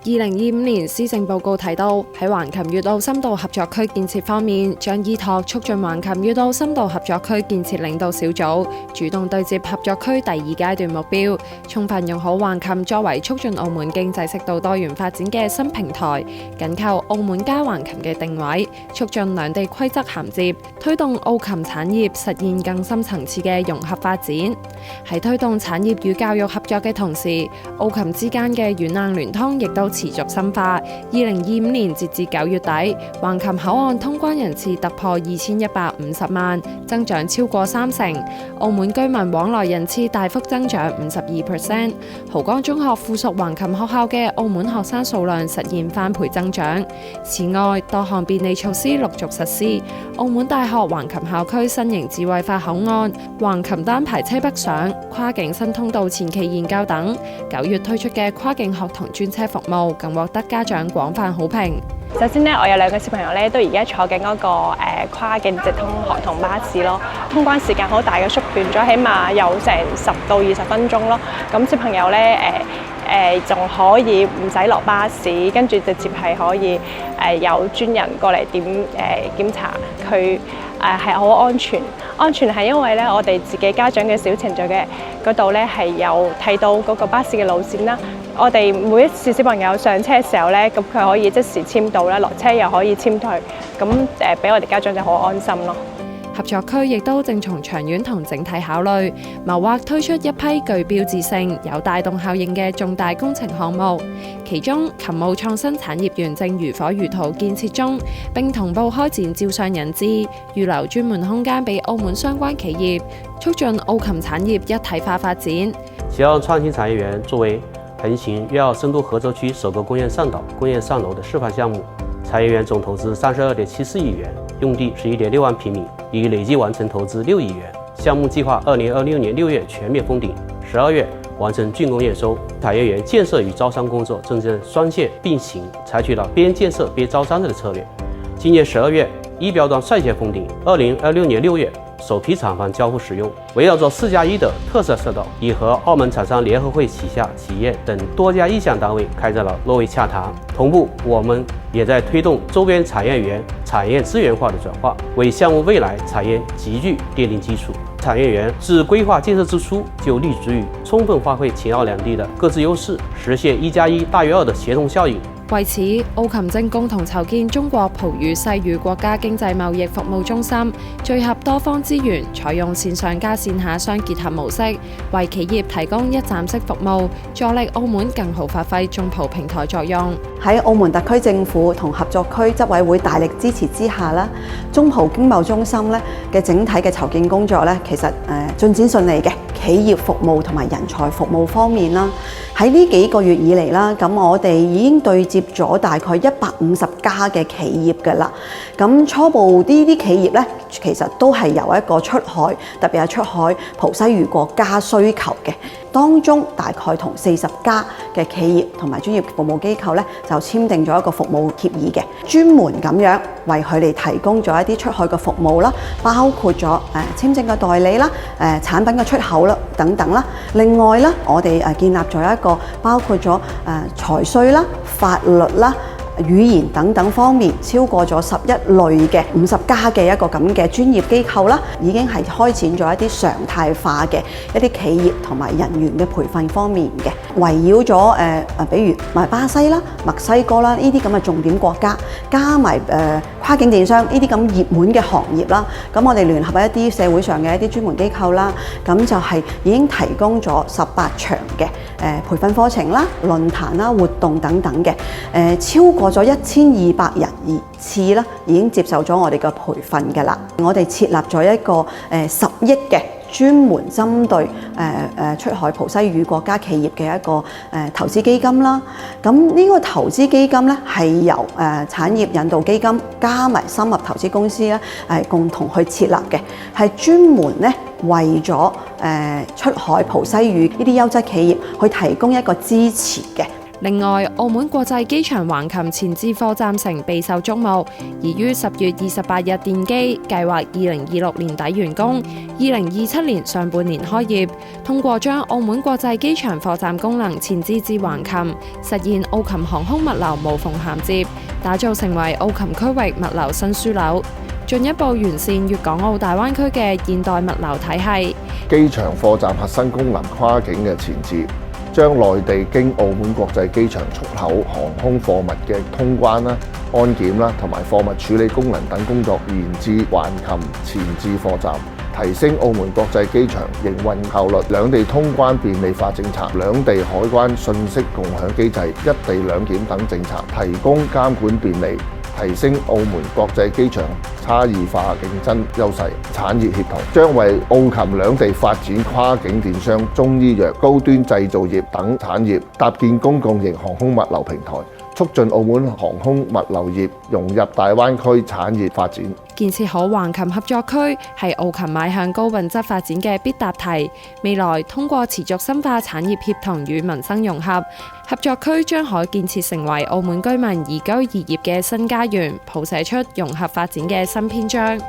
2025年施政報告提到，喺橫琴粵澳深度合作區建設方面，將依託促進橫琴粵澳深度合作區建設領導小組，主動對接合作區第二階段目標，充分用好橫琴作為促進澳門經濟適度多元發展嘅新平台，緊扣澳門加橫琴嘅定位，促進兩地規則銜接，推動澳琴產業實現更深層次嘅融合發展。喺推動產業與教育合作嘅同時，澳琴之間嘅軟硬聯通亦都持續深化。2025年截至9月底，橫琴口岸通關人次突破2150萬，增長超過30%。澳門居民往來人次大幅增長52%。濠江中學附屬橫琴學校嘅澳門學生數量實現翻倍增長。此外，多項便利措施陸續實施。澳門大學橫琴校區新型智慧化口岸、橫琴單排車北上、跨境新通道前期研究等，9月推出嘅跨境學童專車服務更獲得家長廣泛好評。首先咧，我有2個小朋友咧，都而家坐緊嗰個跨境直通學童巴士咯，通關時間好大嘅縮短咗，起碼有成10到20分鐘咯。咁小朋友咧仲可以唔使落巴士，跟住直接係可以有專人過嚟檢查佢係好安全。安全係因為咧，我哋自己家長嘅小程序嘅嗰度咧係有睇到嗰個巴士嘅路線啦。我哋每一次小朋友上車嘅時候咧，咁佢可以即時簽到啦，落車又可以簽退，咁俾我哋家長就好安心咯。合作區亦都正從長遠同整體考慮，謀劃推出一批具標誌性、有帶動效應嘅重大工程項目。其中，琴澳創新產業園正如火如荼建設中，並同步開展招商引資，預留專門空間俾澳門相關企業，促進澳琴產業一體化發展。其澳創新產業園作為橫琴粵澳深度合作區首個工業上島、工業上樓的示範項目，產業園總投資32.74億元，用地11.6萬平米，已累計完成投資6億元。項目計劃2026年6月全面封頂，12月完成竣工驗收。產業園建設與招商工作正雙線並行，採取了邊建設邊招商的策略。今年12月一標段率先封頂，2026年6月首批廠房交付使用。圍繞着4+1的特色社道，已和澳門廠商聯合會旗下企業等多家意向單位開展了落位洽談。同步，我們也在推動周邊產業園產業資源化的轉化，為項目未來產業集聚奠定基礎。產業園自規劃建設之初就立足於充分發揮秦澳兩地的各自優勢，實現1+1大於2的協同效應。為此，澳琴正共同籌建中國葡語西語國家經濟貿易服務中心，聚合多方資源，採用線上加線下相結合模式，為企業提供一站式服務，助力澳門更好發揮中葡平台作用。喺澳門特區政府同合作區執委會大力支持之下啦，中葡經貿中心咧嘅整體嘅籌建工作咧，其實進展順利嘅。企業服務同埋人才服務方面啦，喺呢幾個月以嚟啦，咁我哋已經對接咗大概150家嘅企業㗎啦。咁初步呢啲企業咧，其實都係由一個出海，特別係出海葡西語國家需求嘅。當中大概同40家嘅企業同埋專業服務機構咧，就簽訂咗一個服務協議嘅，專門咁樣為佢哋提供咗一啲出海嘅服務啦，包括咗簽證嘅代理啦、產品嘅出口啦等等啦。另外咧，我哋建立咗一個包括咗財稅啦、法律啦、語言等等方面超過咗11類嘅50家嘅一個咁嘅專業機構啦，已經係開展咗一啲常態化嘅一啲企業同埋人員嘅培訓方面嘅，圍繞咗比如巴西啦、墨西哥啦呢啲咁嘅重點國家，加埋跨境電商呢啲咁熱門嘅行業啦，咁我哋聯合一啲社會上嘅一啲專門機構啦，咁就係已經提供咗18場嘅培訓課程啦、論壇啦、活動等等嘅，超過咗1200人次啦，已經接受咗我哋嘅培訓㗎啦。我哋設立咗一個10億嘅專門針對出海葡西語國家企業嘅一個投資基金啦。咁呢個投資基金咧係由產業引導基金加埋深入投資公司咧共同去設立嘅，係專門咧為咗出海葡西語呢啲優質企業去提供一個支持嘅。另外，澳門國際機場橫琴前置貨站城備受矚目，已於10月28日奠基，計劃2026年底完工，2027年上半年開業。通過將澳門國際機場貨站功能前置至橫琴，實現澳琴航空物流無縫銜接，打造成為澳琴區域物流新樞紐，進一步完善粵港澳大灣區嘅現代物流體系。機場貨站核心功能跨境嘅前置，將內地經澳門國際機場出口航空貨物嘅通關啦、安檢啦同埋貨物處理功能等工作延至橫琴前置貨站，提升澳門國際機場營運效率。兩地通關便利化政策、兩地海關信息共享機制、一地兩檢等政策，提供監管便利，提升澳門國際機場差異化競爭優勢，產業協同，將為澳琴兩地發展跨境電商、中醫藥、高端製造業等產業搭建公共型航空物流平台，促進澳門航空物流業融入大灣區產業發展。建設好橫琴合作區係澳琴邁向高品質發展嘅必答題。未來通過持續深化產業協同與民生融合，合作區將可建設成為澳門居民宜居宜業嘅新家園，譜寫出融合發展嘅新篇章。